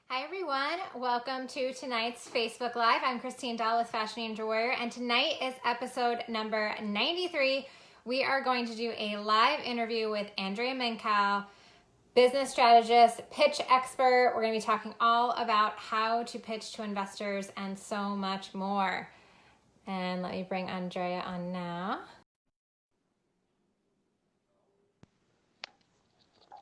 Hi everyone, welcome to tonight's Facebook Live. I'm Christine Daal with Fashion Ninja Warrior, and tonight is episode number 93. We are going to do a live interview with Andrea Minkow, business strategist, pitch expert. We're going to be talking all about how to pitch to investors and so much more. And let me bring Andrea on now.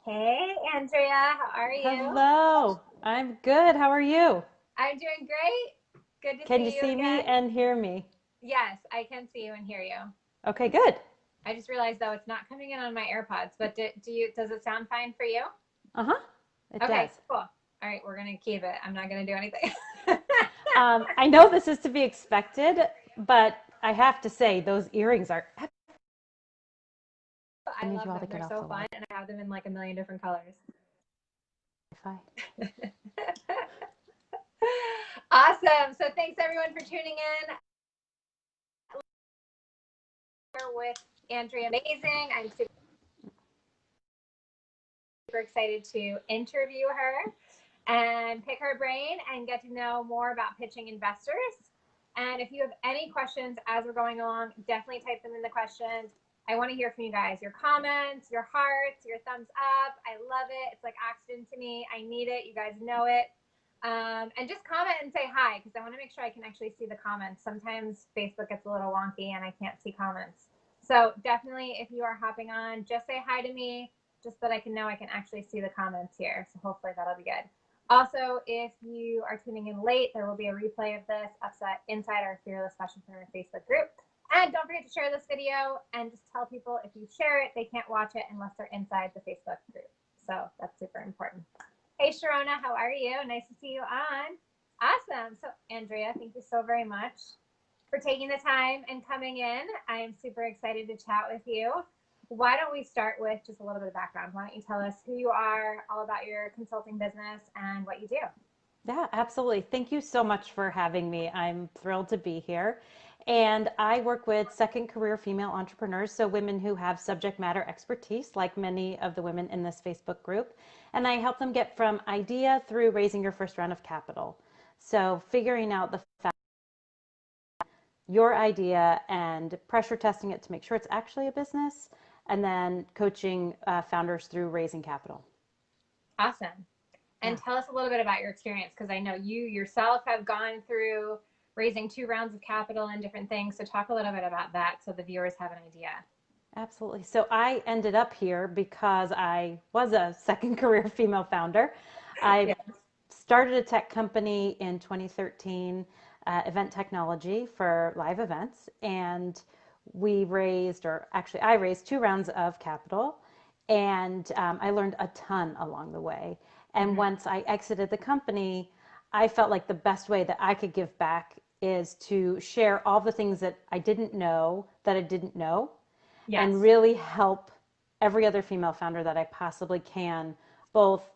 Hey Andrea, how are you? Hello, I'm good. How are you? I'm doing great. Good to Can you see you see me again. and hear me? Yes, I can see you and hear you. Okay, good. I just realized though it's not coming in on my AirPods, but does it sound fine for you? Uh-huh, it Okay, does. cool. All right, we're gonna keep it. I'm not gonna do anything. I know this is to be expected, but I have to say those earrings are epic. I I need you love all them. to They're get off so the fun, and I have them in like a million different colors. Wi-Fi. Awesome. So thanks everyone for tuning in. We're with Andrea. Amazing. I'm super excited to interview her and pick her brain and get to know more about pitching investors. And if you have any questions as we're going along, definitely type them in the questions. I want to hear from you guys, your comments, your hearts, your thumbs up. I love it. It's like oxygen to me. I need it. You guys know it. And just comment and say hi, because I want to make sure I can actually see the comments. Sometimes Facebook gets a little wonky and I can't see comments. So definitely, if you are hopping on, just say hi to me, just so that I can know I can actually see the comments here. So hopefully that'll be good. Also, if you are tuning in late, there will be a replay of this inside our Fearless Fashionpreneur Facebook group. And don't forget to share this video and just tell people if you share it, they can't watch it unless they're inside the Facebook group. So that's super important. Hey, Sharona, how are you? Nice to see you on. Awesome. So, Andrea, thank you so very much for taking the time and coming in. I am super excited to chat with you. Why don't we start with just a little bit of background? Why don't you tell us who you are, all about your consulting business, and what you do? Yeah, absolutely. Thank you so much for having me. I'm thrilled to be here. And I work with second career female entrepreneurs, so women who have subject matter expertise, like many of the women in this Facebook group. And I help them get from idea through raising your first round of capital. So figuring out your idea and pressure testing it to make sure it's actually a business, and then coaching founders through raising capital. Awesome. And Yeah. tell us a little bit about your experience, because I know you yourself have gone through raising 2 rounds of capital and different things. So talk a little bit about that so the viewers have an idea. Absolutely. So I ended up here because I was a second career female founder. I Yeah. started a tech company in 2013, event technology for live events. And I raised 2 rounds of capital. And I learned a ton along the way. And Mm-hmm. once I exited the company, I felt like the best way that I could give back is to share all the things that I didn't know and Yes. really help every other female founder that I possibly can both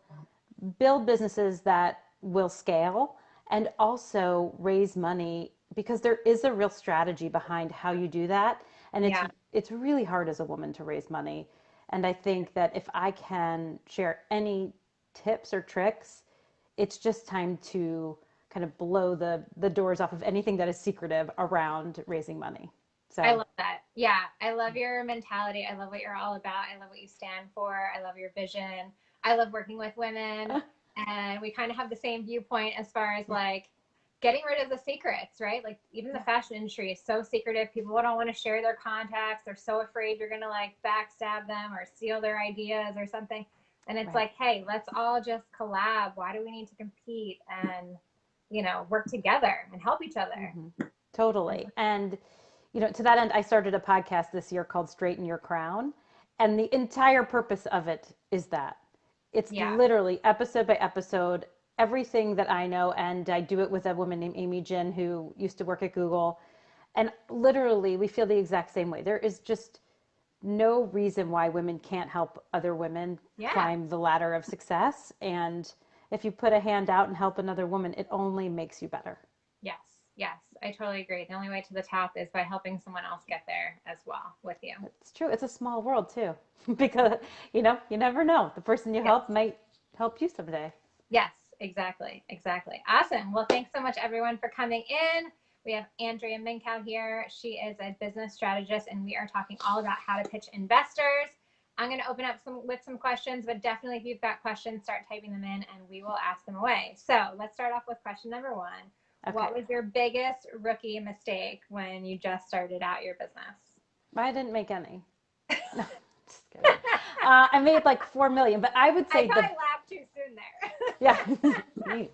build businesses that will scale and also raise money, because there is a real strategy behind how you do that, and Yeah. it's really hard as a woman to raise money. And I think that if I can share any tips or tricks, it's just time to kind of blow the doors off of anything that is secretive around raising money. I So love that. Yeah. I love your mentality. I love what you're all about. I love what you stand for. I love your vision. I love working with women. And we kind of have the same viewpoint as far as yeah, like getting rid of the secrets, right? Like even the yeah, fashion industry is so secretive. People don't want to share their contacts. They're so afraid you're going to like backstab them or steal their ideas or something. And it's right. like, hey, let's all just collab. Why do we need to compete and, work together and help each other? Hmm. Totally. And, to that end, I started a podcast this year called Straighten Your Crown. And the entire purpose of it is that it's Yeah. literally episode by episode, everything that I know. And I do it with a woman named Amy Jin, who used to work at Google. And literally, we feel the exact same way. There is just no reason why women can't help other women Yeah. climb the ladder of success. And if you put a hand out and help another woman, it only makes you better. Yes. Yes. I totally agree. The only way to the top is by helping someone else get there as well with you. It's true. It's a small world too, because you never know. The person you Yes. help might help you someday. Yes. Exactly. Awesome. Well, thanks so much, everyone, for coming in. We have Andrea Minkow here. She is a business strategist, and we are talking all about how to pitch investors. I'm going to open up with some questions, but definitely if you've got questions, start typing them in, and we will ask them away. So let's start off with question number one. Okay. What was your biggest rookie mistake when you just started out your business? I didn't make any. No, just kidding. I made like 4 million, but I would say I probably laughed too soon there. Yeah.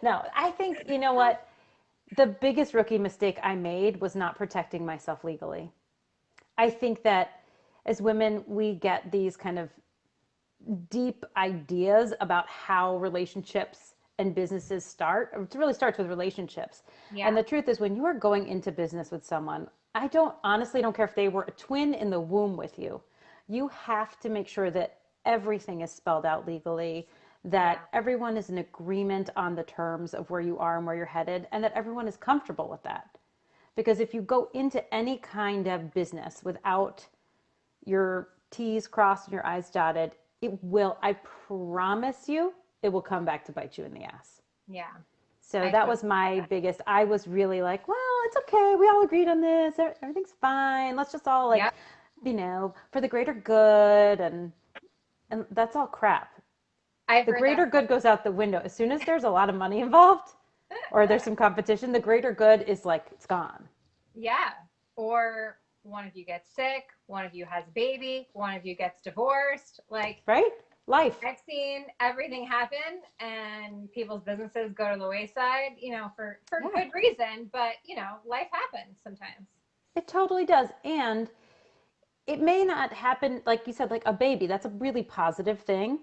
No, I think, you know what? The biggest rookie mistake I made was not protecting myself legally. I think that as women, we get these kind of deep ideas about how relationships and businesses start. It really starts with relationships. Yeah. And the truth is, when you are going into business with someone, I honestly don't care if they were a twin in the womb with you. You have to make sure that everything is spelled out legally, that everyone is in agreement on the terms of where you are and where you're headed, and that everyone is comfortable with that. Because if you go into any kind of business without your T's crossed and your I's dotted, it will, I promise you, it will come back to bite you in the ass. Yeah. So that was my biggest, I was really like, well, it's okay. We all agreed on this. Everything's fine. Let's just all like, you know, for the greater good. And that's all crap. The greater good goes out the window. As soon as there's a lot of money involved or there's some competition, the greater good is like, it's gone. Yeah. Or one of you gets sick, one of you has a baby, one of you gets divorced. Like, right? Life. I've seen everything happen and people's businesses go to the wayside, you know, for good reason. But, you know, life happens sometimes. It totally does. And it may not happen, like you said, like a baby. That's a really positive thing.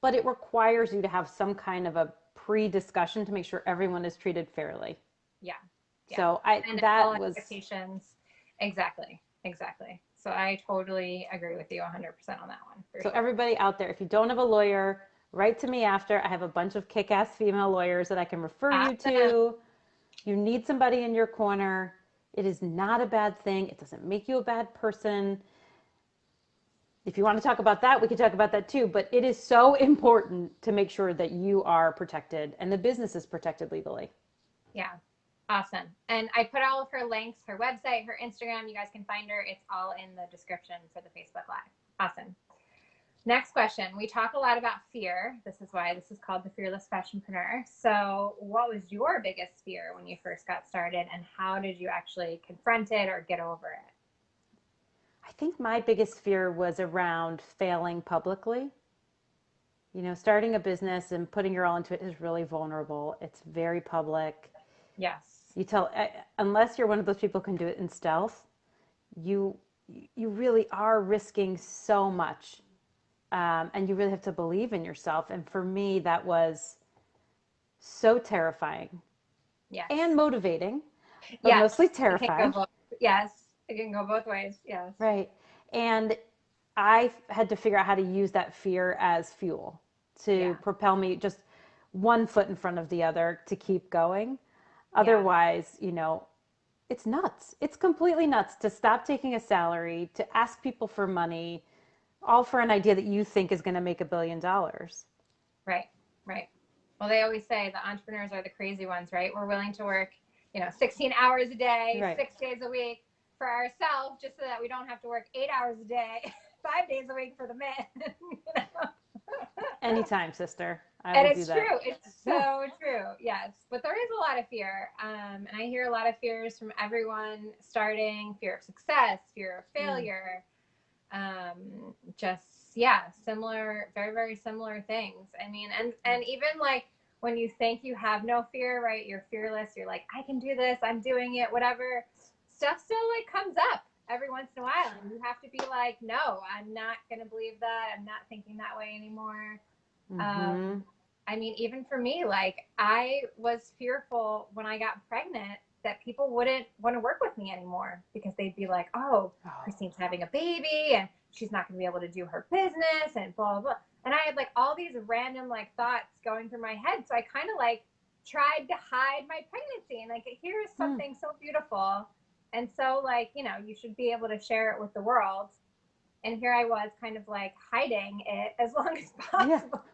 But it requires you to have some kind of a pre-discussion to make sure everyone is treated fairly. Yeah. So that was expectations. Exactly. So I totally agree with you 100% on that one. So everybody out there, if you don't have a lawyer, write to me after. I have a bunch of kick-ass female lawyers that I can refer you to. You need somebody in your corner. It is not a bad thing. It doesn't make you a bad person. If you want to talk about that, we can talk about that too. But it is so important to make sure that you are protected and the business is protected legally. Yeah. Awesome. And I put all of her links, her website, her Instagram. You guys can find her. It's all in the description for the Facebook Live. Awesome. Next question. We talk a lot about fear. This is why this is called the Fearless Fashionpreneur. So what was your biggest fear when you first got started, and how did you actually confront it or get over it? I think my biggest fear was around failing publicly. You know, starting a business and putting your all into it is really vulnerable. It's very public. Yes. Unless you're one of those people who can do it in stealth, you really are risking so much. And you really have to believe in yourself. And for me, that was so terrifying. Yes. And motivating, but mostly terrifying. It can go both ways. Yes. Right. And I had to figure out how to use that fear as fuel to propel me just one foot in front of the other to keep going. Otherwise, you know, it's nuts. It's completely nuts to stop taking a salary, to ask people for money, all for an idea that you think is going to make $1 billion. Right. Well, they always say the entrepreneurs are the crazy ones, right? We're willing to work, 16 hours a day, 6 days a week for ourselves, just so that we don't have to work 8 hours a day, 5 days a week for the men. Anytime, sister. And it's true. It's so true. Yes. But there is a lot of fear. And I hear a lot of fears from everyone starting: fear of success, fear of failure. Similar, very, very similar things. I mean, and even like when you think you have no fear, right? You're fearless. You're like, I can do this. I'm doing it, whatever. Stuff still like comes up every once in a while. And you have to be like, no, I'm not going to believe that. I'm not thinking that way anymore. Mm-hmm. I mean, even for me, like I was fearful when I got pregnant that people wouldn't want to work with me anymore because they'd be like, oh, Christine's having a baby and she's not going to be able to do her business and blah, blah, blah. And I had like all these random like thoughts going through my head. So I kind of like tried to hide my pregnancy and like, here's something so beautiful. And so like, you should be able to share it with the world. And here I was kind of like hiding it as long as Yeah. possible.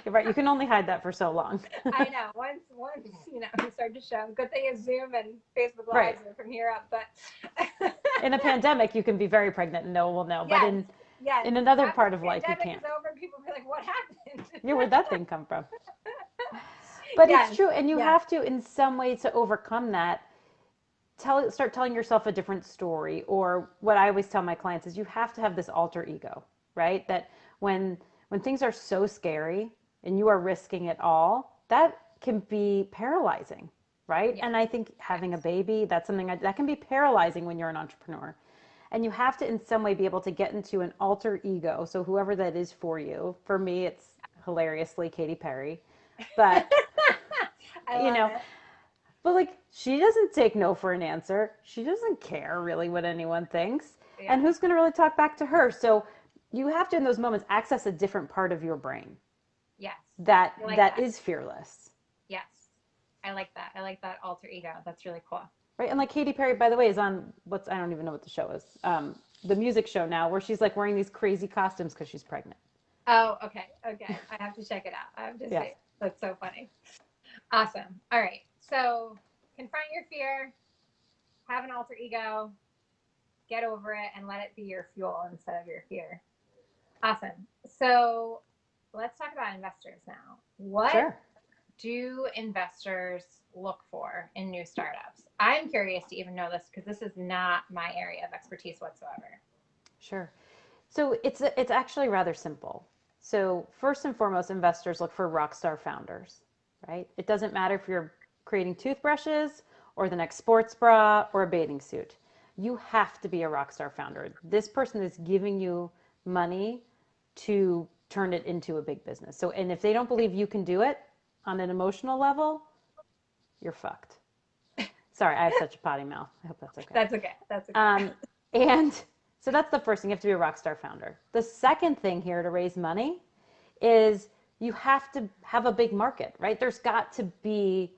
You're right. You can only hide that for so long. I know. Once you start to show. Good thing is Zoom and Facebook Right. Lives are from here up. But In a pandemic, you can be very pregnant and no one will know. But yes. in another After part the of life, you pandemic can't. is over, people will be like, "What happened?" Yeah, where'd that thing come from? But it's Yes. true. And you Yes. have to, in some ways, to overcome that, start telling yourself a different story. Or what I always tell my clients is you have to have this alter ego, right? That when things are so scary and you are risking it all, that can be paralyzing, right? Yes. And I think having a baby, that's something that can be paralyzing when you're an entrepreneur. And you have to, in some way, be able to get into an alter ego. So whoever that is for you, for me, it's hilariously Katy Perry, but I you love know, it. but like she doesn't take no for an answer. She doesn't care really what anyone thinks. And Yeah. who's going to really talk back to her? So you have to, in those moments, access a different part of your brain Yes. that I like that that. is fearless. Yes. I like that. I like that alter ego. That's really cool. Right. And like Katy Perry, by the way, is on I don't even know what the show is. The music show now where she's like wearing these crazy costumes because she's pregnant. Oh, okay. Okay. I have to check it out. I have to Yes. see. That's so funny. Awesome. All right. So confront your fear, have an alter ego, get over it, and let it be your fuel instead of your fear. Awesome. So let's talk about investors now. What Sure. do investors look for in new startups? I'm curious to even know this because this is not my area of expertise whatsoever. Sure. So it's actually rather simple. So first and foremost, investors look for rock star founders, right? It doesn't matter if you're creating toothbrushes or the next sports bra or a bathing suit. You have to be a rock star founder. This person is giving you money to turn it into a big business. So, and if they don't believe you can do it on an emotional level, you're fucked. Sorry, I have such a potty mouth. I hope that's okay. That's okay. That's okay. And so that's the first thing. You have to be a rock star founder. The second thing here to raise money is you have to have a big market, right? There's got to be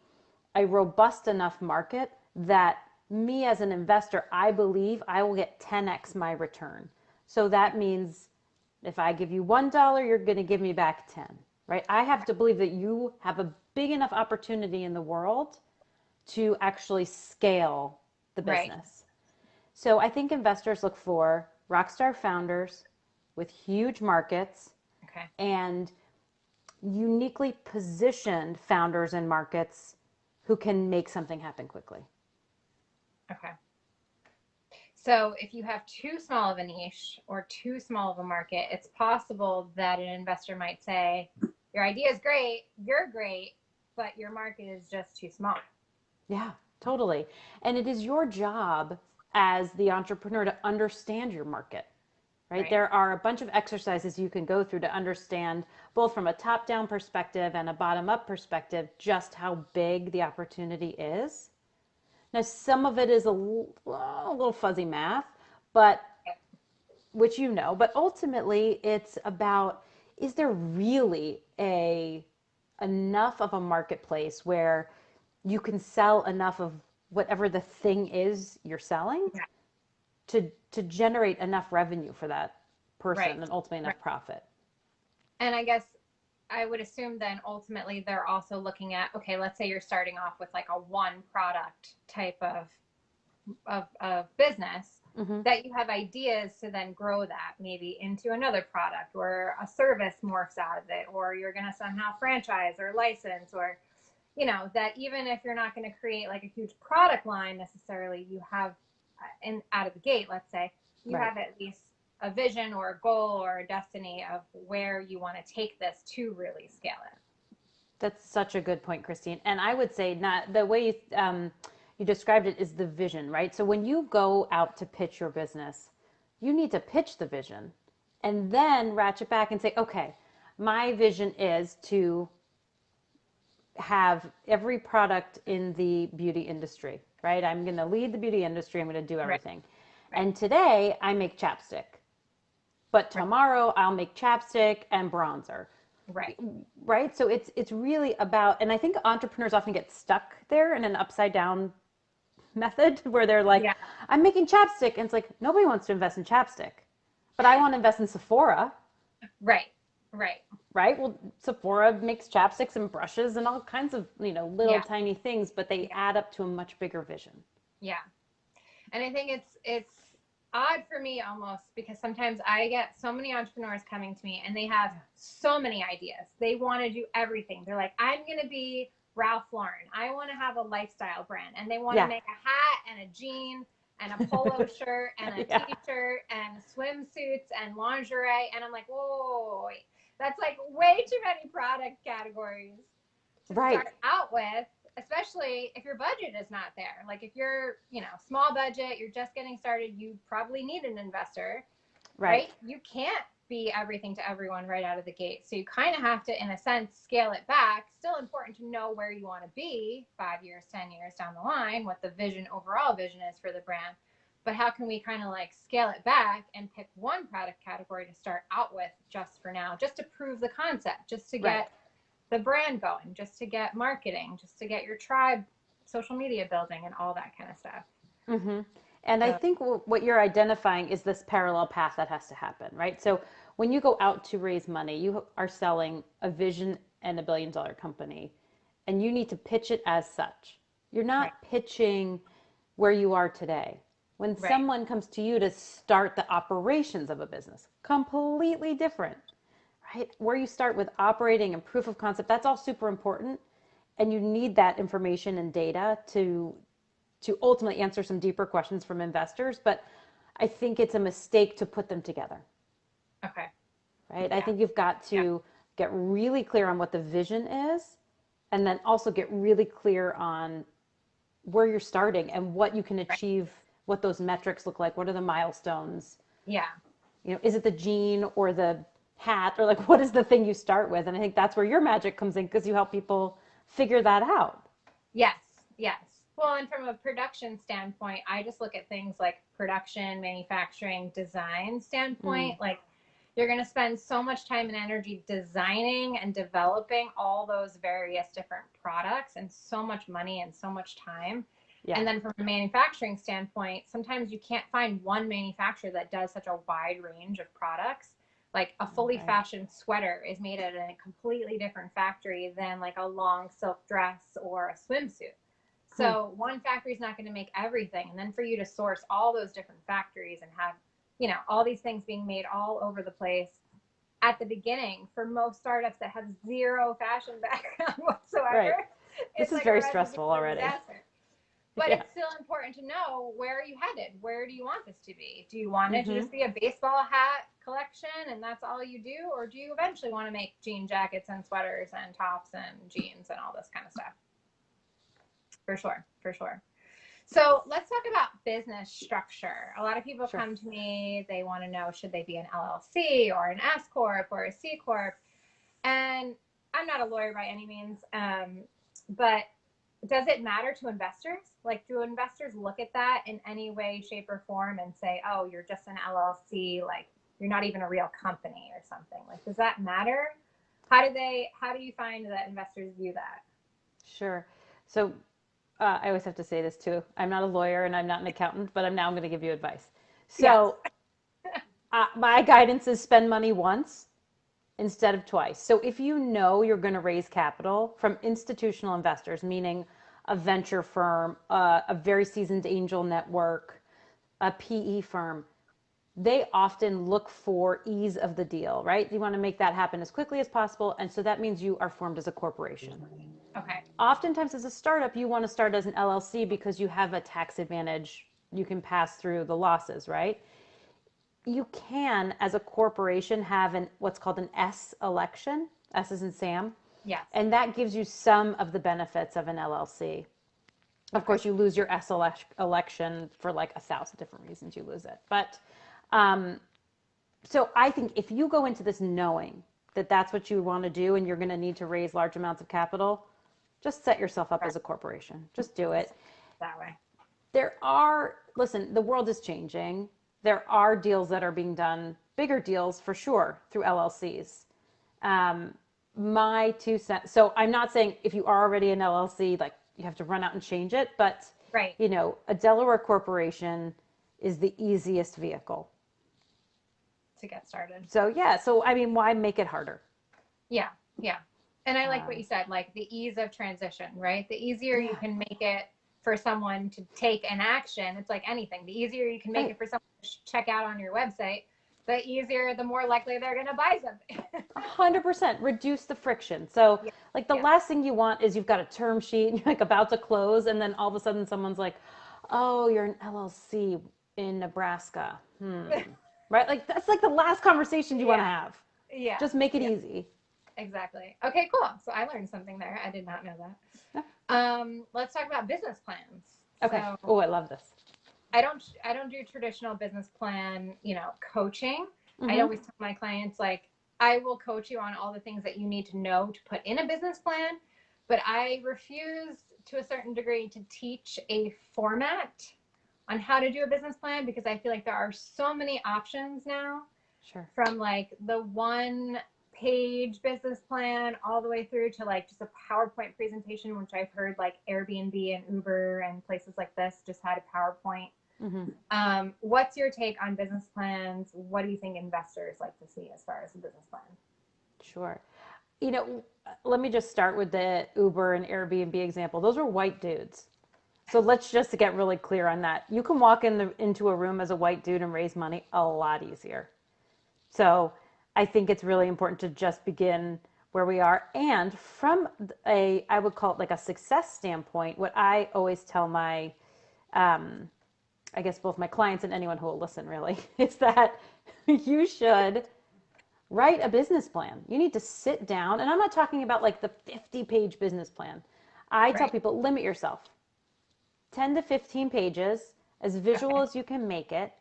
a robust enough market that me as an investor, I believe I will get 10x my return. So that means if I give you $1, you're going to give me back 10, right? I have to believe that you have a big enough opportunity in the world to actually scale the Right. business. So I think investors look for rockstar founders with huge markets Okay. and uniquely positioned founders and markets who can make something happen quickly. Okay. So if you have too small of a niche or too small of a market, it's possible that an investor might say, your idea is great, you're great, but your market is just too small. Yeah, totally. And it is your job as the entrepreneur to understand your market, right? There are a bunch of exercises you can go through to understand, both from a top-down perspective and a bottom-up perspective, just how big the opportunity is. Now, some of it is a little fuzzy math, but which you know, but ultimately it's about, is there really enough of a marketplace where you can sell enough of whatever the thing is you're selling to generate enough revenue for that person and ultimately enough profit. And I guess I would assume then ultimately they're also looking at, okay, let's say you're starting off with like a one product type of business, that you have ideas to then grow that maybe into another product or a service morphs out of it, or you're going to somehow franchise or license, or that even if you're not going to create like a huge product line necessarily, you have out of the gate, let's say you have at least a vision or a goal or a destiny of where you want to take this to really scale it. That's such a good point, Christine. And I would say not the way you described it is the vision, right? So when you go out to pitch your business, you need to pitch the vision and then ratchet back and say, okay, my vision is to have every product in the beauty industry, right? I'm going to lead the beauty industry. I'm going to do everything. And today I make chapstick, but tomorrow I'll make chapstick and bronzer. Right. So it's really about, and I think entrepreneurs often get stuck there in an upside down method where they're like, I'm making chapstick. And it's like, nobody wants to invest in chapstick. but I want to invest in Sephora. Right. Right. Right? Well, Sephora makes chapsticks and brushes and all kinds of, little Yeah. tiny things, but they Yeah. add up to a much bigger vision. Yeah. And I think it's odd for me almost because sometimes I get so many entrepreneurs coming to me and they have so many ideas. They want to do everything. They're like, I'm going to be Ralph Lauren. I want to have a lifestyle brand. And they want to Yeah. make a hat and a jean and a polo shirt and a Yeah. t-shirt and swimsuits and lingerie. And I'm like, whoa, wait. That's like way too many product categories to Right. start out with, especially if your budget is not there. Like if you're, small budget, you're just getting started, you probably need an investor, right? You can't be everything to everyone right out of the gate. So you kind of have to, in a sense, scale it back. Still important to know where you want to be 5 years, 10 years down the line, what the overall vision is for the brand. But how can we kind of like scale it back and pick one product category to start out with just for now, just to prove the concept, just to get the brand going, just to get marketing, just to get your tribe, social media building, and all that kind of stuff. Mm-hmm. And I think what you're identifying is this parallel path that has to happen, right? So when you go out to raise money, you are selling a vision and $1 billion company, and you need to pitch it as such. You're not pitching where you are today. When someone comes to you to start the operations of a business, completely different, right? Where you start with operating and proof of concept, that's all super important. And you need that information and data to ultimately answer some deeper questions from investors. But I think it's a mistake to put them together. Okay. Right? Yeah. I think you've got to get really clear on what the vision is, and then also get really clear on where you're starting and what you can achieve, what those metrics look like, what are the milestones. Yeah. Is it the jean or the hat, or like what is the thing you start with? And I think that's where your magic comes in, because you help people figure that out. Yes. Yes. Well, and from a production standpoint, I just look at things like production, manufacturing, design standpoint. Like you're going to spend so much time and energy designing and developing all those various different products, and so much money and so much time. Yeah. And then from a manufacturing standpoint, sometimes you can't find one manufacturer that does such a wide range of products. Like a fully fashioned sweater is made at a completely different factory than like a long silk dress or a swimsuit. So one factory is not going to make everything. And then for you to source all those different factories and have, all these things being made all over the place at the beginning, for most startups that have zero fashion background whatsoever. This is like very stressful already. Disaster. But it's still important to know, where are you headed? Where do you want this to be? Do you want it to just be a baseball hat collection and that's all you do? Or do you eventually want to make jean jackets and sweaters and tops and jeans and all this kind of stuff? For sure. For sure. So let's talk about business structure. A lot of people come to me, they want to know, should they be an LLC or an S Corp or a C Corp? And I'm not a lawyer by any means, but does it matter to investors? Like, do investors look at that in any way, shape, or form and say, oh, you're just an LLC, like you're not even a real company or something? Like, does that matter? How do you find that investors view that? Sure. So I always have to say this too. I'm not a lawyer and I'm not an accountant, but I'm going to give you advice. So my guidance is spend money once instead of twice. So if you know you're going to raise capital from institutional investors, meaning a venture firm, a very seasoned angel network, a PE firm, they often look for ease of the deal, right? You want to make that happen as quickly as possible. And so that means you are formed as a corporation. Okay. Oftentimes as a startup, you want to start as an LLC because you have a tax advantage. You can pass through the losses, right? You can, as a corporation, have what's called an S election. S is in Sam. Yes. And that gives you some of the benefits of an LLC. Of course, you lose your S election for like 1,000 different reasons you lose it. But so I think if you go into this knowing that that's what you want to do and you're going to need to raise large amounts of capital, just set yourself up as a corporation. Just do it. That way. Listen, the world is changing. There are deals that are being done, bigger deals for sure, through LLCs. My 2 cents. So I'm not saying if you are already an LLC, like you have to run out and change it, but a Delaware corporation is the easiest vehicle. to get started. So yeah, so I mean, why make it harder? Yeah, yeah. And I like what you said, like the ease of transition, right? The easier you can make it for someone to take an action, it's like anything. The easier you can make it for someone to check out on your website, the easier, the more likely they're going to buy something. 100% reduce the friction. So like the last thing you want is you've got a term sheet and you're like about to close, and then all of a sudden someone's like, oh, you're an LLC in Nebraska. Right? Like that's like the last conversation you want to have. Yeah. Just make it easy. Exactly. Okay, cool. So I learned something there. I did not know that. Let's talk about business plans. Okay. So, oh, I love this. I don't do traditional business plan, coaching. I always tell my clients, like, I will coach you on all the things that you need to know to put in a business plan, but I refuse to a certain degree to teach a format on how to do a business plan, because I feel like there are so many options now. Sure. From like the 1-page business plan all the way through to like just a PowerPoint presentation, which I've heard like Airbnb and Uber and places like this just had a PowerPoint. What's your take on business plans? What do you think investors like to see as far as a business plan? Sure. Let me just start with the Uber and Airbnb example. Those are white dudes. So let's just get really clear on that. You can walk into a room as a white dude and raise money a lot easier. So I think it's really important to just begin where we are. And from I would call it like a success standpoint, what I always tell my, I guess both my clients and anyone who will listen really, is that you should write a business plan. You need to sit down, and I'm not talking about like the 50-page business plan. I tell people, limit yourself. 10 to 15 pages, as visual as you can make it,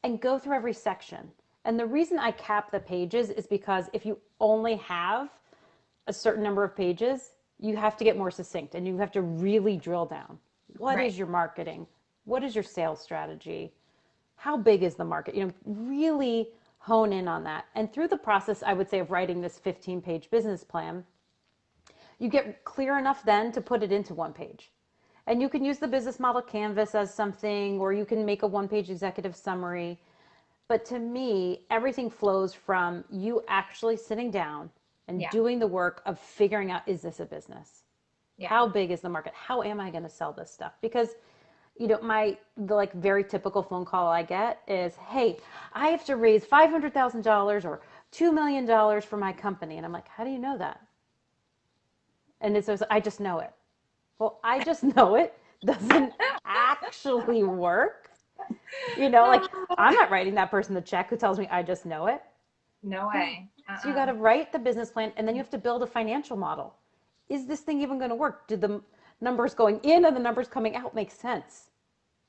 and go through every section. And the reason I cap the pages is because if you only have a certain number of pages, you have to get more succinct and you have to really drill down. What is your marketing? What is your sales strategy? How big is the market? Really hone in on that. And through the process, I would say, of writing this 15-page business plan, you get clear enough then to put it into 1 page. And you can use the business model canvas as something, or you can make a 1-page executive summary. But to me, everything flows from you actually sitting down and doing the work of figuring out, is this a business? How big is the market? How am I going to sell this stuff? Because, the like very typical phone call I get is, hey, I have to raise $500,000 or $2 million for my company. And I'm like, how do you know that? And it says, I just know it. Well, I just know it doesn't actually work. Like I'm not writing that person the check who tells me I just know it. No way. So you got to write the business plan, and then you have to build a financial model. Is this thing even going to work? Do the numbers going in and the numbers coming out make sense?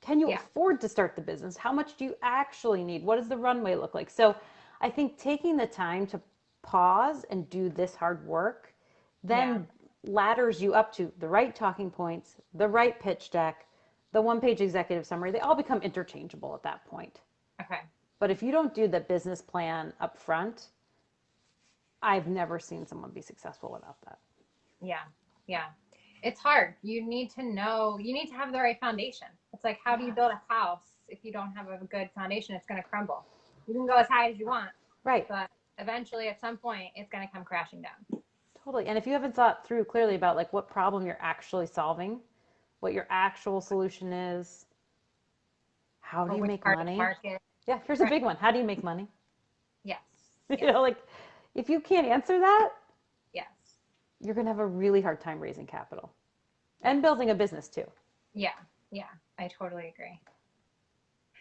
Can you afford to start the business? How much do you actually need? What does the runway look like? So I think taking the time to pause and do this hard work then ladders you up to the right talking points, the right pitch deck, the 1-page executive summary. They all become interchangeable at that point. Okay. But if you don't do the business plan up front, I've never seen someone be successful without that. Yeah. Yeah. It's hard. You need to have the right foundation. It's like, how do you build a house if you don't have a good foundation? It's going to crumble. You can go as high as you want. Right. But eventually at some point it's going to come crashing down. Totally. And if you haven't thought through clearly about like what problem you're actually solving, what your actual solution is, how do you make money? Yeah, here's a big one. How do you make money? Yes. Like if you can't answer that, you're going to have a really hard time raising capital and building a business too. Yeah. Yeah. I totally agree.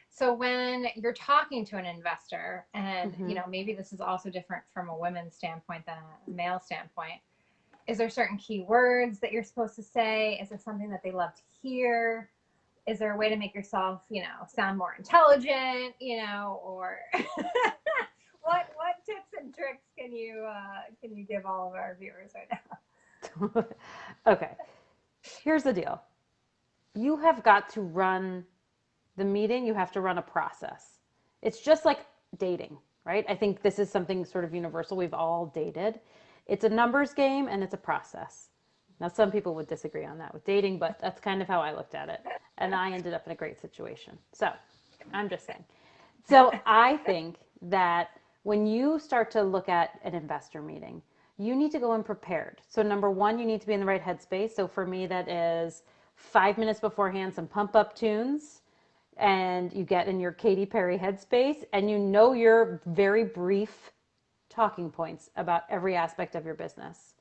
So when you're talking to an investor, and maybe this is also different from a women's standpoint than a male standpoint, is there certain key words that you're supposed to say? Is it something that they love to hear? Is there a way to make yourself, sound more intelligent, or what tips and tricks can you give all of our viewers right now? Okay. Here's the deal. You have got to run the meeting. You have to run a process. It's just like dating, right? I think this is something sort of universal. We've all dated. It's a numbers game and it's a process. Now, some people would disagree on that with dating, but that's kind of how I looked at it. And I ended up in a great situation. So I'm just saying. So I think that when you start to look at an investor meeting, you need to go in prepared. So number one, you need to be in the right headspace. So for me, that is 5 minutes beforehand, some pump up tunes, and you get in your Katy Perry headspace, and you know your very brief talking points about every aspect of your business.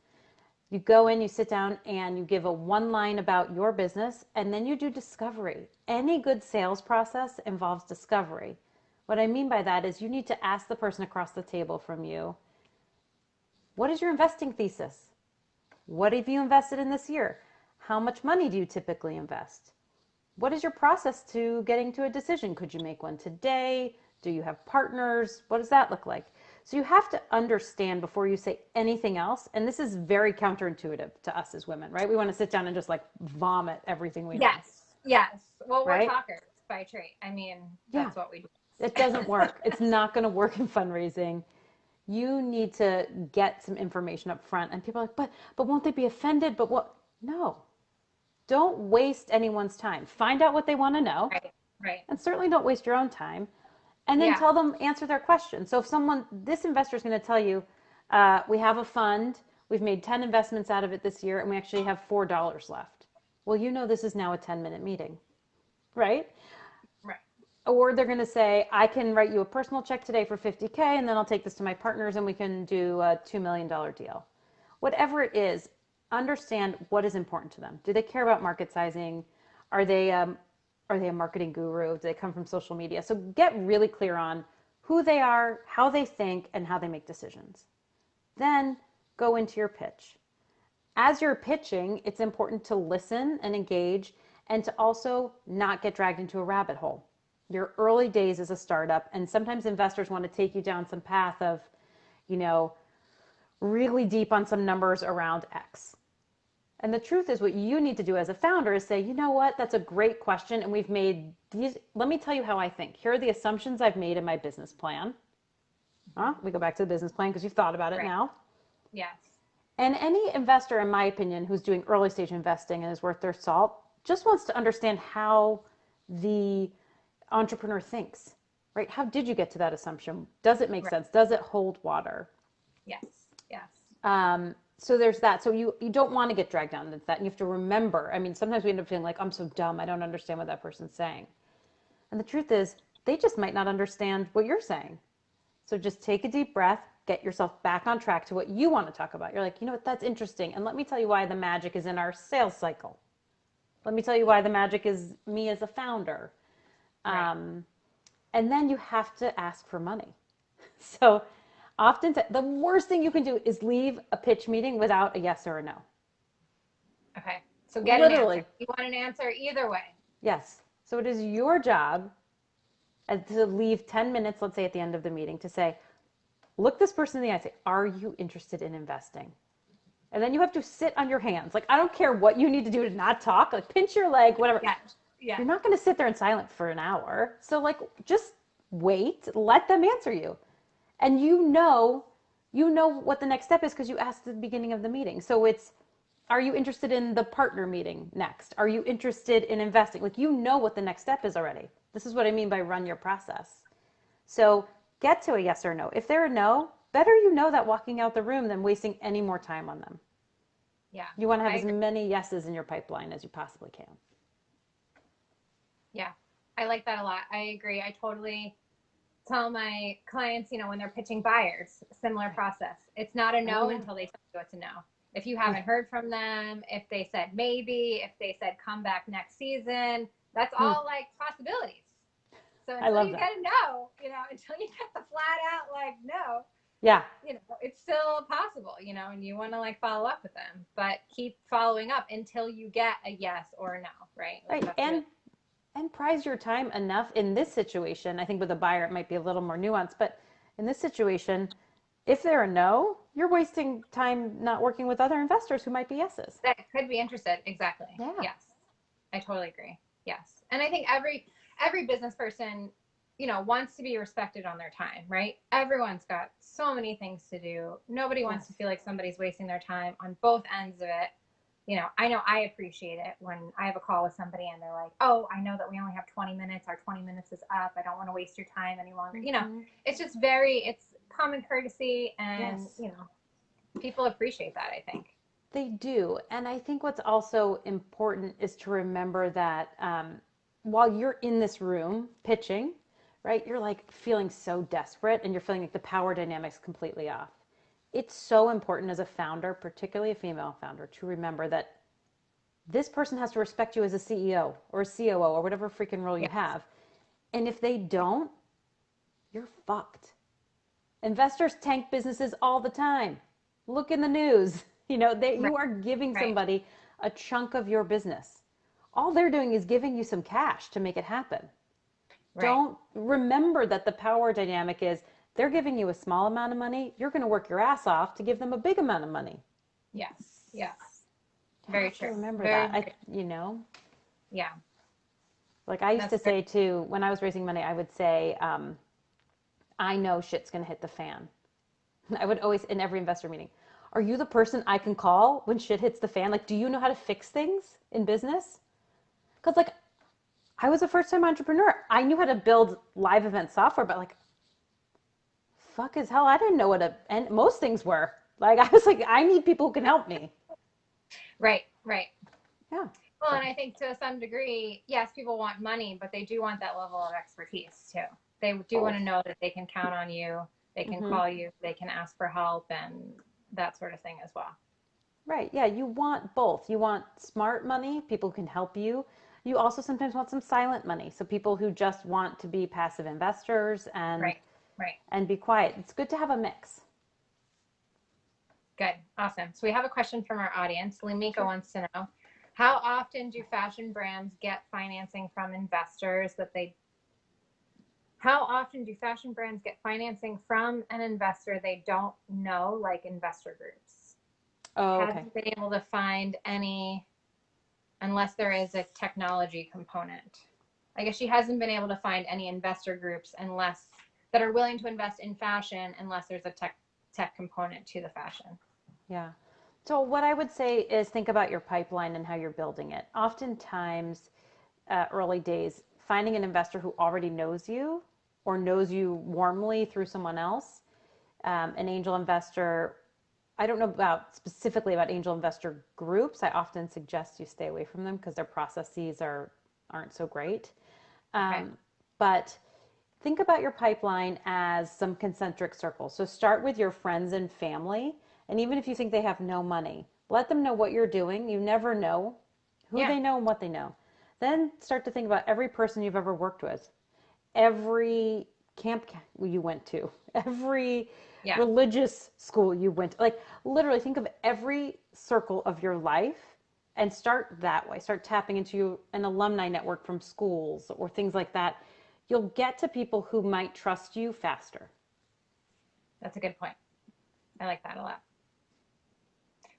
You go in, you sit down, and you give a one line about your business, and then you do discovery. Any good sales process involves discovery. What I mean by that is you need to ask the person across the table from you, what is your investing thesis? What have you invested in this year? How much money do you typically invest? What is your process to getting to a decision? Could you make one today? Do you have partners? What does that look like? So you have to understand before you say anything else. And this is very counterintuitive to us as women, right? We want to sit down and just like vomit everything we know. Yes. Well, we're right? talkers by trade. I mean, that's what we do. It doesn't work. It's not going to work in fundraising. You need to get some information up front. And people are like, but won't they be offended? But what? No. Don't waste anyone's time. Find out what they want to know. Right. And certainly don't waste your own time. And then tell them, answer their questions. So if this investor is going to tell you, we have a fund, we've made 10 investments out of it this year, and we actually have $4 left. Well, you know this is now a 10-minute meeting, right? Right. Or they're going to say, I can write you a personal check today for $50K, and then I'll take this to my partners, and we can do a $2 million deal. Whatever it is, understand what is important to them. Do they care about market sizing? Are they a marketing guru? Do they come from social media? So get really clear on who they are, how they think, and how they make decisions. Then go into your pitch. As you're pitching, it's important to listen and engage, and to also not get dragged into a rabbit hole. Your early days as a startup, and sometimes investors want to take you down some path of, really deep on some numbers around X. And the truth is, what you need to do as a founder is say, you know what, that's a great question. And we've made these, let me tell you how I think. Here are the assumptions I've made in my business plan. We go back to the business plan because you've thought about it now. Yes. And any investor, in my opinion, who's doing early stage investing and is worth their salt, just wants to understand how the entrepreneur thinks, right? How did you get to that assumption? Does it make sense? Does it hold water? Yes. So there's that. So you don't want to get dragged down into that. And you have to remember, sometimes we end up feeling like, I'm so dumb, I don't understand what that person's saying. And the truth is, they just might not understand what you're saying. So just take a deep breath, get yourself back on track to what you want to talk about. You're like, you know what, that's interesting. And let me tell you why the magic is in our sales cycle. Let me tell you why the magic is me as a founder. And then you have to ask for money. So often, the worst thing you can do is leave a pitch meeting without a yes or a no. Okay. So get an answer. You want an answer either way. Yes. So it is your job to leave 10 minutes, let's say at the end of the meeting, to say, look this person in the eye, say, are you interested in investing? And then you have to sit on your hands. Like, I don't care what you need to do to not talk, like pinch your leg, whatever. Yeah. You're not going to sit there in silence for an hour. So just wait, let them answer you. And you know what the next step is because you asked at the beginning of the meeting. So it's, are you interested in the partner meeting next? Are you interested in investing? What the next step is already. This is what I mean by run your process. So get to a yes or no. If they're a no, better that walking out the room than wasting any more time on them. Yeah. You want to have as many yeses in your pipeline as you possibly can. Yeah. I like that a lot. I agree. I totally tell my clients, when they're pitching buyers, similar process. It's not a no until they tell you it's a no. If you haven't heard from them, if they said maybe, if they said come back next season, that's all like possibilities. So until you get a no, until you get the flat out no, it's still possible, and you want to follow up with them, but keep following up until you get a yes or a no, right? And prize your time enough in this situation. I think with a buyer, it might be a little more nuanced, but in this situation, if they're a no, you're wasting time not working with other investors who might be yeses. That could be interested. Exactly. Yeah. Yes. I totally agree. Yes. And I think every business person, wants to be respected on their time, right? Everyone's got so many things to do. Nobody wants to feel like somebody's wasting their time on both ends of it. I know I appreciate it when I have a call with somebody and they're like, oh, I know that we only have 20 minutes. Our 20 minutes is up. I don't want to waste your time any longer. It's just common courtesy, and Yes. people appreciate that, I think. They do. And I think what's also important is to remember that while you're in this room pitching, right, you're like feeling so desperate and you're feeling like the power dynamics completely off. It's so important as a founder, particularly a female founder, to remember that this person has to respect you as a CEO or a COO or whatever freaking role you Yes. have. And if they don't, you're fucked. Investors tank businesses all the time. Look in the news. Right. You are giving Right. somebody a chunk of your business. All they're doing is giving you some cash to make it happen. Right. Don't remember that the power dynamic is they're giving you a small amount of money. You're going to work your ass off to give them a big amount of money. Yes. Yes. You Very have to true. remember Very, that. very, yeah. Like I used That's to say too, when I was raising money, I would say, I know shit's going to hit the fan. I would always, in every investor meeting, are you the person I can call when shit hits the fan? Like, do you know how to fix things in business? Because, like, I was a first time entrepreneur. I knew how to build live event software, but, like, fuck as hell, I didn't know what and most things were. Like, I was like, I need people who can help me. right. Right. Yeah. Well, So, and I think to some degree, yes, people want money, but they do want that level of expertise too. They do want both. to know that they can count on you, they can Mm-hmm. call you, they can ask for help, and that sort of thing as well. Right. Yeah. You want both. You want smart money, people who can help you. You also sometimes want some silent money. So people who just want to be passive investors Right. Right. and be quiet. It's good to have a mix. Good. Awesome. So we have a question from our audience. Limiko Sure. wants to know, how often do fashion brands get financing from investors that they how often do fashion brands get financing from an investor they don't know, like investor groups? Oh, Have okay. you been able to find any, unless there is a technology component? I guess she hasn't been able to find any investor groups unless that are willing to invest in fashion unless there's a tech component to the fashion. Yeah. So what I would say is think about your pipeline and how you're building it. Oftentimes, early days, finding an investor who already knows you or knows you warmly through someone else, an angel investor. I don't know about specifically about angel investor groups. I often suggest you stay away from them because their processes aren't so great. Okay. But think about your pipeline as some concentric circles. So start with your friends and family. And even if you think they have no money, let them know what you're doing. You never know who Yeah. they know and what they know. Then start to think about every person you've ever worked with, every camp you went to, every Yeah. religious school you went to. Like literally think of every circle of your life and start that way. Start tapping into an alumni network from schools or things like that. You'll get to people who might trust you faster. That's a good point. I like that a lot.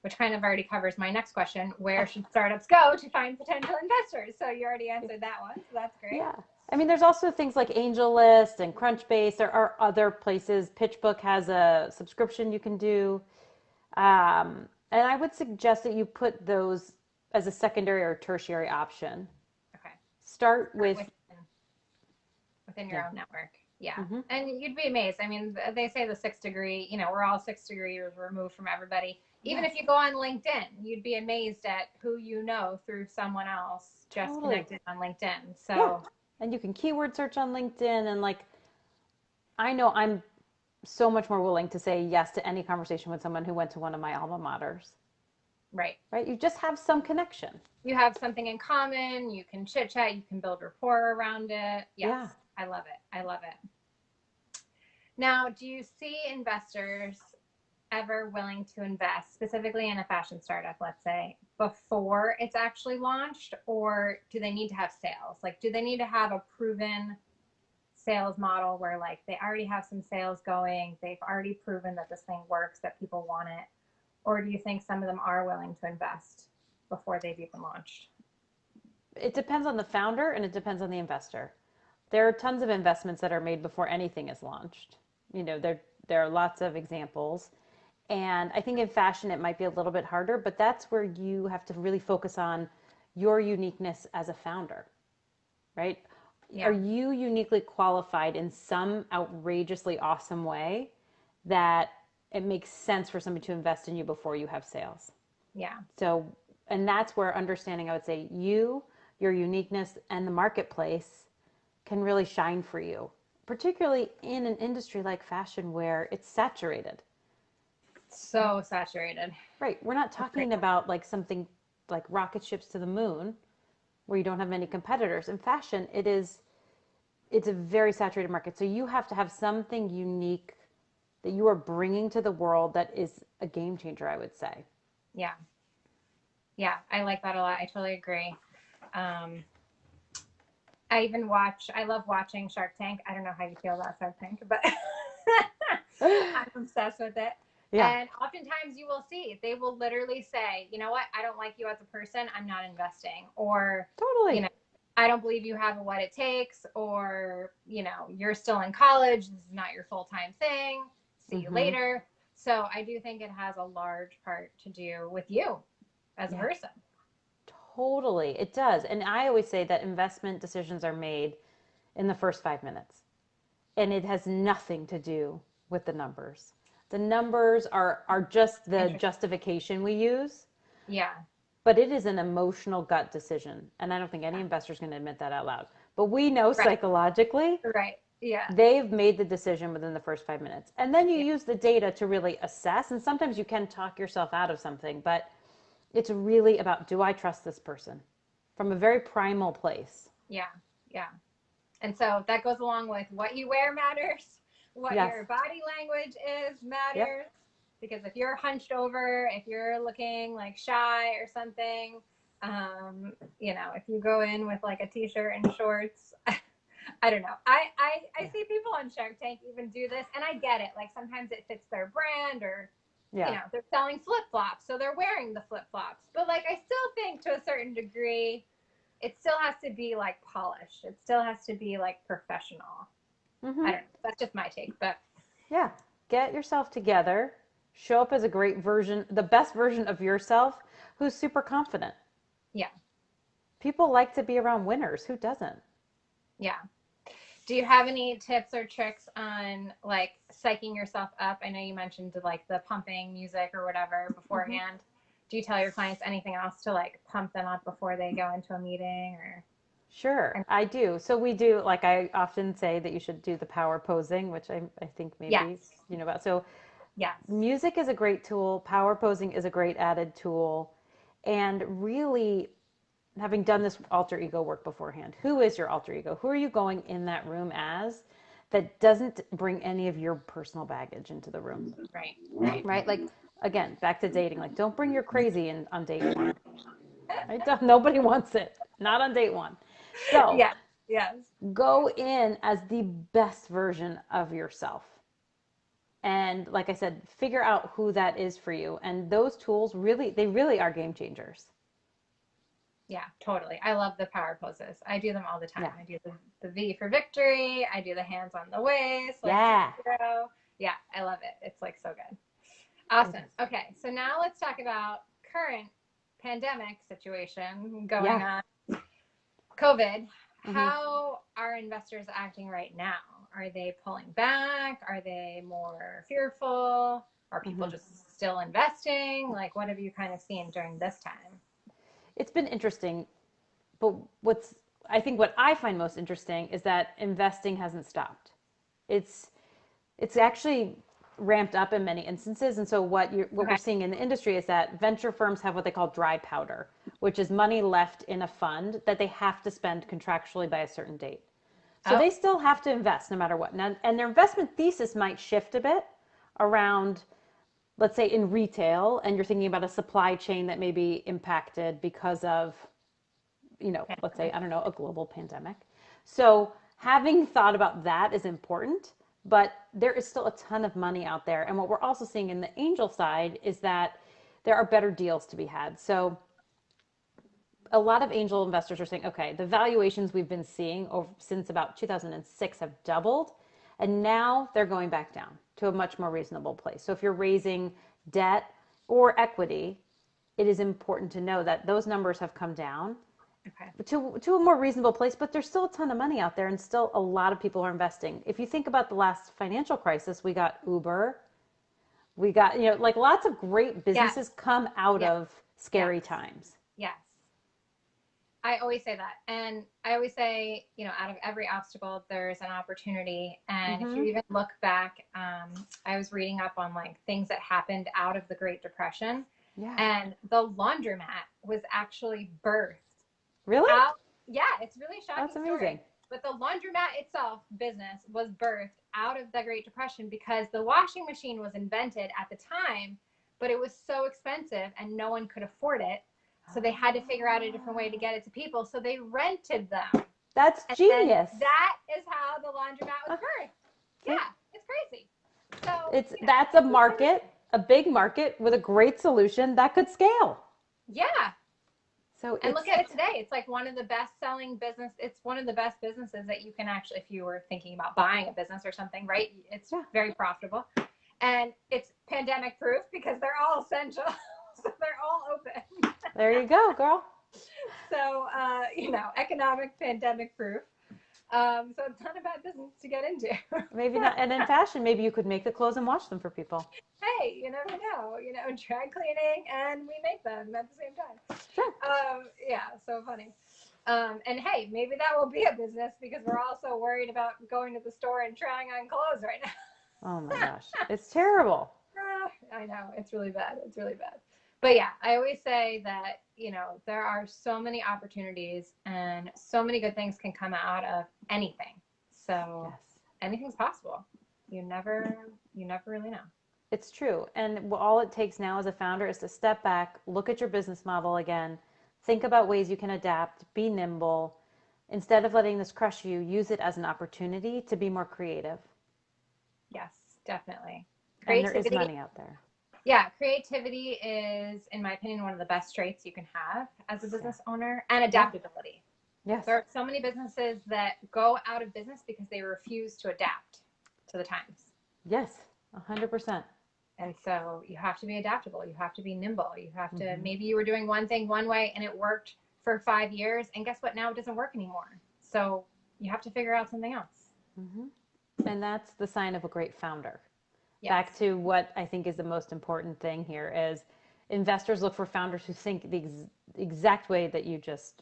Which kind of already covers my next question. Where should startups go to find potential investors? So you already answered that one. So that's great. Yeah. I mean, there's also things like AngelList and Crunchbase. There are other places. PitchBook has a subscription you can do. And I would suggest that you put those as a secondary or tertiary option. Okay. Start Start with, within your yeah. own network. Yeah. Mm-hmm. And you'd be amazed. I mean, they say the 6 degree, we're all 6 degrees removed from everybody. Even Yes, if you go on LinkedIn, you'd be amazed at who you know through someone else just totally. connected on LinkedIn. Yeah. So, And you can keyword search on LinkedIn. And like, I know I'm so much more willing to say yes to any conversation with someone who went to one of my alma maters, right. right? You just have some connection. You have something in common. You can chit chat. You can build rapport around it. Yes. Yeah. I love it. I love it. Now, do you see investors ever willing to invest specifically in a fashion startup, let's say, before it's actually launched? Or do they need to have sales? Like, do they need to have a proven sales model where like they already have some sales going, they've already proven that this thing works, that people want it? Or do you think some of them are willing to invest before they've even launched? It depends on the founder and it depends on the investor. There are tons of investments that are made before anything is launched. There are lots of examples. And I think in fashion it might be a little bit harder, but that's where you have to really focus on your uniqueness as a founder, right? Yeah. Are you uniquely qualified in some outrageously awesome way that it makes sense for somebody to invest in you before you have sales. Yeah. So, and that's where understanding, I would say, you, your uniqueness, and the marketplace can really shine for you, particularly in an industry like fashion where it's saturated. So saturated. Right. We're not talking about like something like rocket ships to the moon where you don't have many competitors. In fashion, it's a very saturated market. So you have to have something unique that you are bringing to the world that is a game changer, I would say. Yeah. Yeah, I like that a lot. I totally agree. I love watching Shark Tank. I don't know how you feel about Shark Tank, but I'm obsessed with it. Yeah. And oftentimes you will see, they will literally say, you know what, I don't like you as a person, I'm not investing. Or, Totally. I don't believe you have what it takes. Or, you're still in college, this is not your full-time thing. See you later. So I do think it has a large part to do with you as a person. Totally. It does. And I always say that investment decisions are made in the first 5 minutes. And it has nothing to do with the numbers. The numbers are just the justification we use. Yeah. But it is an emotional gut decision. And I don't think any investor is going to admit that out loud. But we know psychologically, Yeah. they've made the decision within the first 5 minutes. And then you use the data to really assess. And sometimes you can talk yourself out of something, but it's really about, do I trust this person? From a very primal place. Yeah. Yeah. And so that goes along with what you wear matters, what your body language is matters. Because if you're hunched over, if you're looking like shy or something, if you go in with like a t-shirt and shorts, I don't know. I see people on Shark Tank even do this, and I get it. Like sometimes it fits their brand, or they're selling flip-flops, so they're wearing the flip-flops. But like I still think to a certain degree, it still has to be like polished. It still has to be like professional. I don't know. That's just my take, but yeah, get yourself together, show up as a great version, the best version of yourself, who's super confident. Yeah. People like to be around winners. Who doesn't? Yeah. Do you have any tips or tricks on like psyching yourself up? I know you mentioned like the pumping music or whatever beforehand. Do you tell your clients anything else to like pump them up before they go into a meeting or? Sure, I do. So we do, like I often say that you should do the power posing, which I think maybe you know about. So music is a great tool. Power posing is a great added tool. And really having done this alter ego work beforehand, who is your alter ego? Who are you going in that room as that doesn't bring any of your personal baggage into the room? Right? Like, again, back to dating. Like, don't bring your crazy in on date one. Right? Nobody wants it. Not on date one. So go in as the best version of yourself. And like I said, figure out who that is for you. And those tools they really are game changers. Yeah, totally. I love the power poses. I do them all the time. I do the V for victory. I do the hands on the waist. Like yeah, I love it. It's like so good. Awesome. Okay, so now let's talk about current pandemic situation going on. COVID. How are investors acting right now? Are they pulling back? Are they more fearful? Are people just still investing? Like, what have you kind of seen during this time? It's been interesting, but I think what I find most interesting is that investing hasn't stopped. It's actually ramped up in many instances. And so what we're seeing in the industry is that venture firms have what they call dry powder, which is money left in a fund that they have to spend contractually by a certain date. So they still have to invest no matter what. Now, and their investment thesis might shift a bit around, let's say in retail, and you're thinking about a supply chain that may be impacted because of, let's say, I don't know, a global pandemic. So having thought about that is important, but there is still a ton of money out there. And what we're also seeing in the angel side is that there are better deals to be had. So a lot of angel investors are saying, okay, the valuations we've been seeing since about 2006 have doubled, and now they're going back down to a much more reasonable place. So if you're raising debt or equity, it is important to know that those numbers have come down to a more reasonable place, but there's still a ton of money out there and still a lot of people are investing. If you think about the last financial crisis, we got Uber, We got, like lots of great Yes. businesses come out Yes. of scary Yes. times. Yes. I always say that. And I always say, out of every obstacle, there's an opportunity. And if you even look back, I was reading up on like things that happened out of the Great Depression. Yeah. And the laundromat was actually birthed. Really? Yeah, it's really shocking. That's amazing. Story. But the laundromat itself, business, was birthed out of the Great Depression because the washing machine was invented at the time, but it was so expensive and no one could afford it. So they had to figure out a different way to get it to people. So they rented them. That's genius. That is how the laundromat was birthed. Yeah, it's crazy. So that's a market, a big market with a great solution that could scale. Yeah. And look at it today. It's like one of the best selling business. It's one of the best businesses that you can actually, if you were thinking about buying a business or something, right? It's very profitable. And it's pandemic proof because they're all essential. So they're all open. There you go, girl. So, economic pandemic proof. So it's not a bad business to get into. Maybe not. And in fashion, maybe you could make the clothes and wash them for people. Hey, you never know. Dry cleaning and we make them at the same time. Sure. Yeah, so funny. And hey, maybe that will be a business because we're all so worried about going to the store and trying on clothes right now. Oh my gosh. It's terrible. I know. It's really bad. It's really bad. But yeah, I always say that, there are so many opportunities and so many good things can come out of anything. So anything's possible. You never really know. It's true. And all it takes now as a founder is to step back, look at your business model again, think about ways you can adapt, be nimble. Instead of letting this crush you, use it as an opportunity to be more creative. Yes, definitely. And there is money out there. Yeah, creativity is, in my opinion, one of the best traits you can have as a business owner, and adaptability. Yes. There are so many businesses that go out of business because they refuse to adapt to the times. Yes, 100%. And so you have to be adaptable. You have to be nimble. You have to, maybe you were doing one thing one way and it worked for 5 years. And guess what? Now it doesn't work anymore. So you have to figure out something else. And that's the sign of a great founder. Yes. Back to what I think is the most important thing here is investors look for founders who think the exact way that you just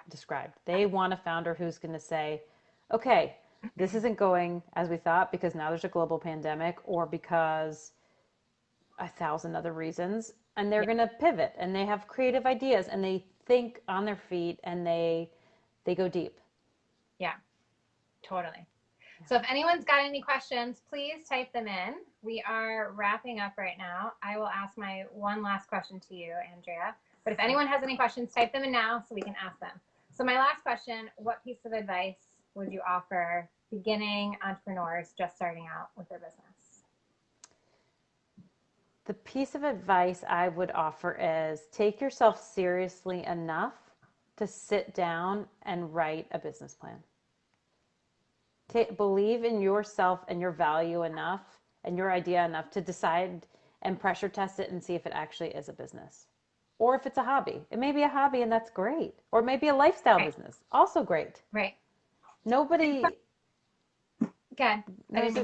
described. They want a founder who's going to say, okay, this isn't going as we thought because now there's a global pandemic or because 1,000 other reasons. And they're going to pivot and they have creative ideas and they think on their feet and they go deep. Yeah, totally. So if anyone's got any questions, please type them in. We are wrapping up right now. I will ask my one last question to you, Andrea. But if anyone has any questions, type them in now so we can ask them. So my last question, what piece of advice would you offer beginning entrepreneurs just starting out with their business? The piece of advice I would offer is take yourself seriously enough to sit down and write a business plan. Believe in yourself and your value enough and your idea enough to decide and pressure test it and see if it actually is a business. Or if it's a hobby. It may be a hobby and that's great. Or maybe a lifestyle business. Also great. Right. Nobody... Good.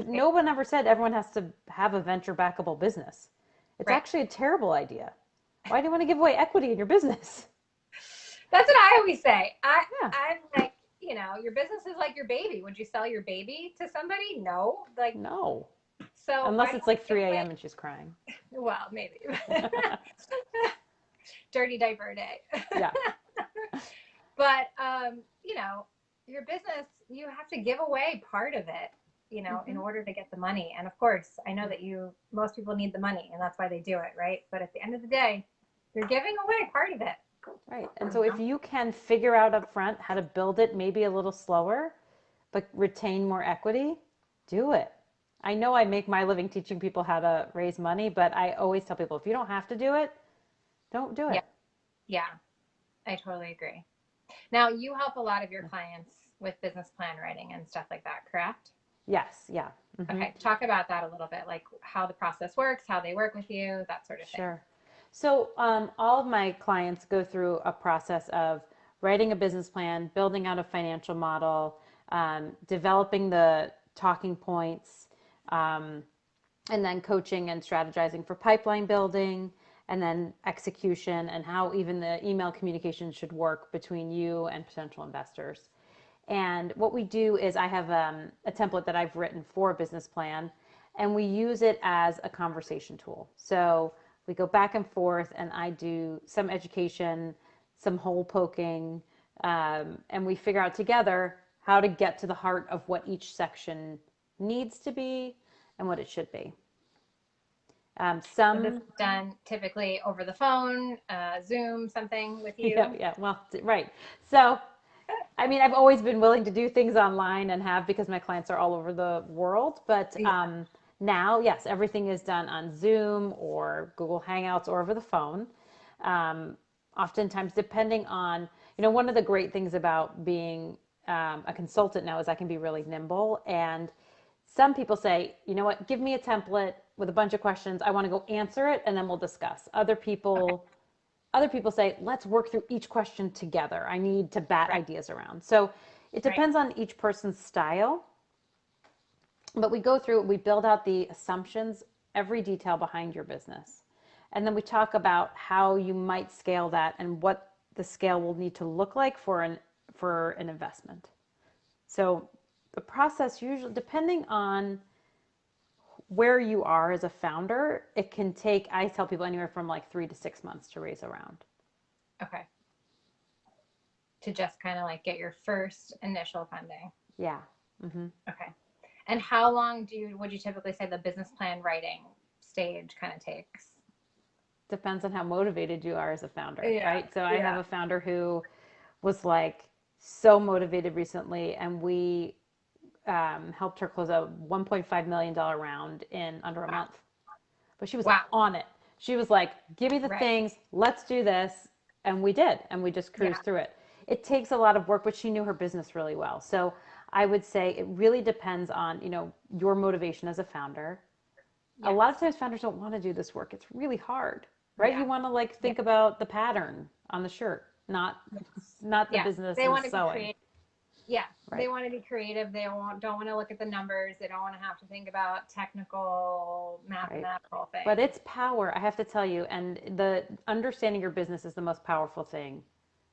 No one ever said everyone has to have a venture backable business. It's actually a terrible idea. Why do you want to give away equity in your business? That's what I always say. I'm like, your business is like your baby. Would you sell your baby to somebody? No. No. So unless it's like 3 a.m. and she's crying. Well, maybe. Dirty diaper day. Yeah. But, your business, you have to give away part of it, in order to get the money. And of course, I know that most people need the money and that's why they do it, right? But at the end of the day, you're giving away part of it. Right. And so if you can figure out up front how to build it maybe a little slower, but retain more equity, do it. I know I make my living teaching people how to raise money, but I always tell people, if you don't have to do it, don't do it. Yeah, I totally agree. Now, you help a lot of your clients with business plan writing and stuff like that, correct? Yes. Yeah. Okay. Talk about that a little bit, like how the process works, how they work with you, that sort of thing. Sure. So all of my clients go through a process of writing a business plan, building out a financial model, developing the talking points, and then coaching and strategizing for pipeline building, and then execution and how even the email communication should work between you and potential investors. And what we do is I have a template that I've written for a business plan, and we use it as a conversation tool. So we go back and forth, and I do some education, some hole poking, and we figure out together how to get to the heart of what each section needs to be and what it should be. So this is done typically over the phone, Zoom, something with you. Yeah, well, right. So, I mean, I've always been willing to do things online and have, because my clients are all over the world. But now, yes, everything is done on Zoom or Google Hangouts or over the phone. Oftentimes, depending on, one of the great things about being a consultant now is I can be really nimble. And some people say, you know what, give me a template with a bunch of questions. I want to go answer it, and then we'll discuss. Other people say, let's work through each question together. I need to bat ideas around. So it depends on each person's style. But we go through, we build out the assumptions, every detail behind your business. And then we talk about how you might scale that and what the scale will need to look like for an investment. So the process usually, depending on where you are as a founder, it can take, I tell people, anywhere from like 3 to 6 months to raise a round. Okay. To just kind of like get your first initial funding. Yeah. Mm-hmm. Okay. And how long would you typically say the business plan writing stage kind of takes? Depends on how motivated you are as a founder, right? So I have a founder who was like so motivated recently, and we helped her close a $1.5 million round in under a month. But she was on it. She was like, give me the things, let's do this. And we did. And we just cruised through it. It takes a lot of work, but she knew her business really well. So I would say it really depends on, your motivation as a founder. Yes. A lot of times founders don't want to do this work. It's really hard, right? Yeah. You want to like think about the pattern on the shirt, not the business they and want to sewing. Be creative. Yeah, they want to be creative. They don't want to look at the numbers. They don't want to have to think about technical, mathematical things. But it's power, I have to tell you. And the understanding your business is the most powerful thing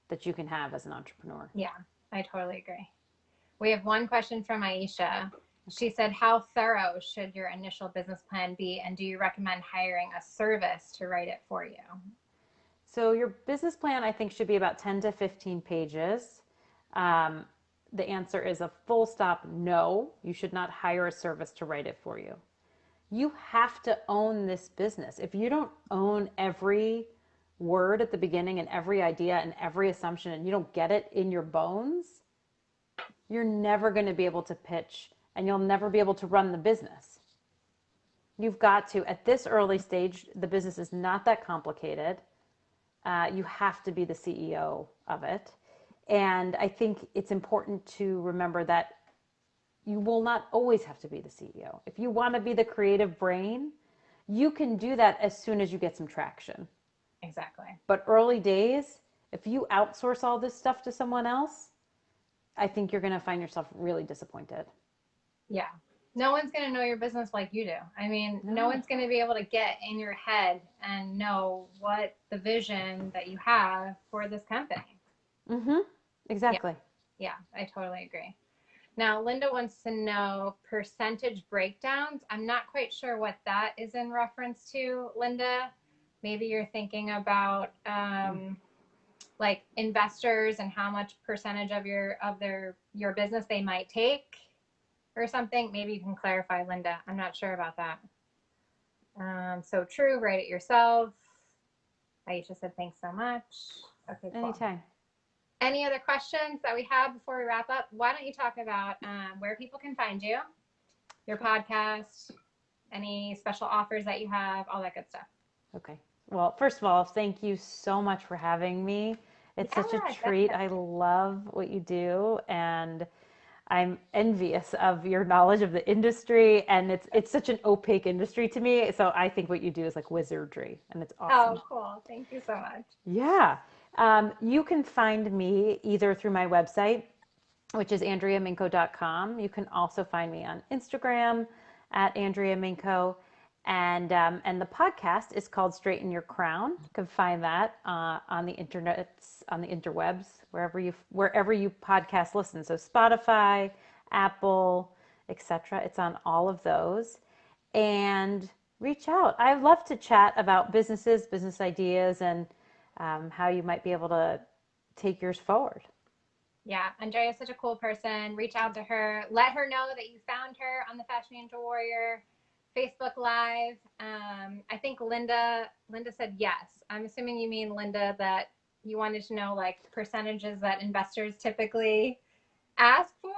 that you can have as an entrepreneur. Yeah, I totally agree. We have one question from Aisha. She said, how thorough should your initial business plan be? And do you recommend hiring a service to write it for you? So your business plan, I think, should be about 10 to 15 pages. The answer is a full stop no. You should not hire a service to write it for you. You have to own this business. If you don't own every word at the beginning and every idea and every assumption, and you don't get it in your bones, you're never going to be able to pitch, and you'll never be able to run the business. You've got to, at this early stage, the business is not that complicated. You have to be the CEO of it. And I think it's important to remember that you will not always have to be the CEO. If you want to be the creative brain, you can do that as soon as you get some traction. Exactly. But early days, if you outsource all this stuff to someone else, I think you're going to find yourself really disappointed. Yeah. No one's going to know your business like you do. I mean, no one's going to be able to get in your head and know what the vision that you have for this company. Mm-hmm. Exactly. Yeah, I totally agree. Now, Linda wants to know percentage breakdowns. I'm not quite sure what that is in reference to, Linda. Maybe you're thinking about like investors and how much percentage of your business they might take or something. Maybe you can clarify, Linda. I'm not sure about that. So true, write it yourself. Aisha said, thanks so much. Okay, cool. Anytime. Any other questions that we have before we wrap up? Why don't you talk about where people can find you, your podcast, any special offers that you have, all that good stuff. Okay. Well, first of all, thank you so much for having me. It's such a treat. I love what you do, and I'm envious of your knowledge of the industry, and it's such an opaque industry to me. So I think what you do is like wizardry, and it's awesome. Oh, cool. Thank you so much. Yeah. You can find me either through my website, which is andreaminkow.com. You can also find me on Instagram at Andrea Minkow. And the podcast is called Straighten Your Crown. You can find that on the internet, on the interwebs, wherever you podcast listen. So Spotify, Apple, etc. It's on all of those. And reach out. I love to chat about businesses, business ideas, and how you might be able to take yours forward. Yeah, Andrea is such a cool person. Reach out to her. Let her know that you found her on the Fashion Angel Warrior Facebook Live. I think Linda said yes. I'm assuming you mean, Linda, that you wanted to know like percentages that investors typically ask for.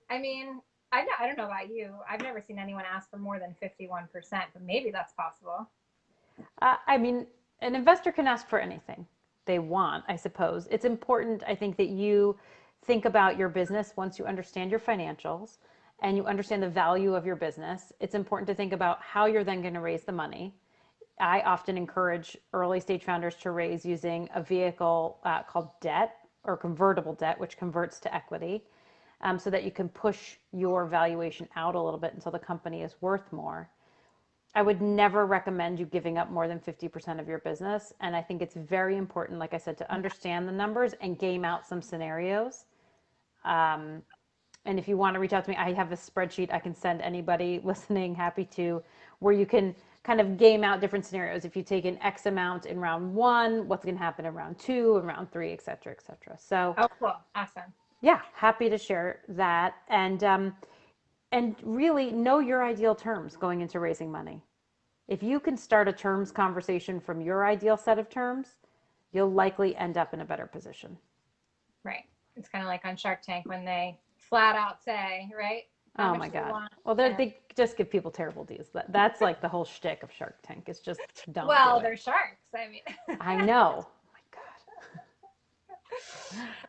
I mean, I don't know about you. I've never seen anyone ask for more than 51%, but maybe that's possible. I mean, an investor can ask for anything they want, I suppose. It's important, I think, that you think about your business once you understand your financials and you understand the value of your business. It's important to think about how you're then going to raise the money. I often encourage early stage founders to raise using a vehicle called debt or convertible debt, which converts to equity, so that you can push your valuation out a little bit until the company is worth more. I would never recommend you giving up more than 50% of your business. And I think it's very important, like I said, to understand the numbers and game out some scenarios. And if you want to reach out to me, I have a spreadsheet I can send anybody listening, happy to, where you can kind of game out different scenarios. If you take an X amount in round 1, what's going to happen in round 2, and round 3, et cetera, et cetera. So, oh, cool. Awesome. Yeah, happy to share that. And really know your ideal terms going into raising money. If you can start a terms conversation from your ideal set of terms, you'll likely end up in a better position. Right. It's kind of like on Shark Tank when they flat out say, right? How much my God. Well, they just give people terrible deals. That's like the whole shtick of Shark Tank. It's just don't Well, do they're sharks. I mean. I know. Oh my God.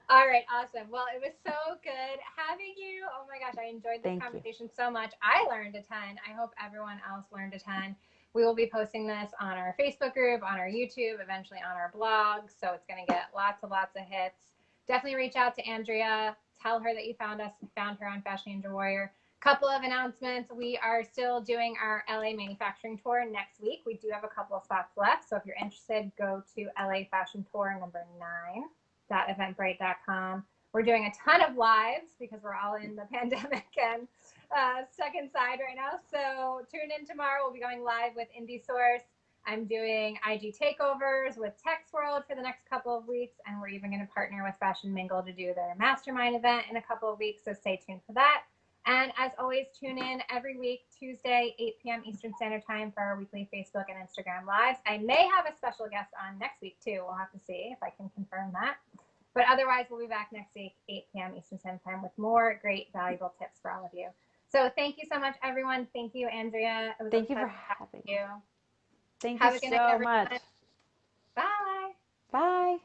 All right. Awesome. Well, it was so good having you. Oh my gosh. I enjoyed this conversation so much. I learned a ton. I hope everyone else learned a ton. We will be posting this on our Facebook group, on our YouTube, eventually on our blog. So it's going to get lots of hits. Definitely reach out to Andrea. Tell her that you found her on Fashion Angel Warrior. Couple of announcements. We are still doing our LA manufacturing tour next week. We do have a couple of spots left. So if you're interested, go to LA Fashion Tour number 9.eventbrite.com. We're doing a ton of lives because we're all in the pandemic and stuck inside right now. So tune in tomorrow. We'll be going live with Indie Source. I'm doing IG takeovers with Tex World for the next couple of weeks. And we're even going to partner with Fashion Mingle to do their mastermind event in a couple of weeks. So stay tuned for that. And as always, tune in every week, Tuesday, 8 p.m. Eastern Standard Time for our weekly Facebook and Instagram lives. I may have a special guest on next week, too. We'll have to see if I can confirm that. But otherwise, we'll be back next week, 8 p.m. Eastern Standard Time with more great, valuable tips for all of you. So thank you so much, everyone. Thank you, Andrea. Thank you for having me. Thank you so much. Bye. Bye.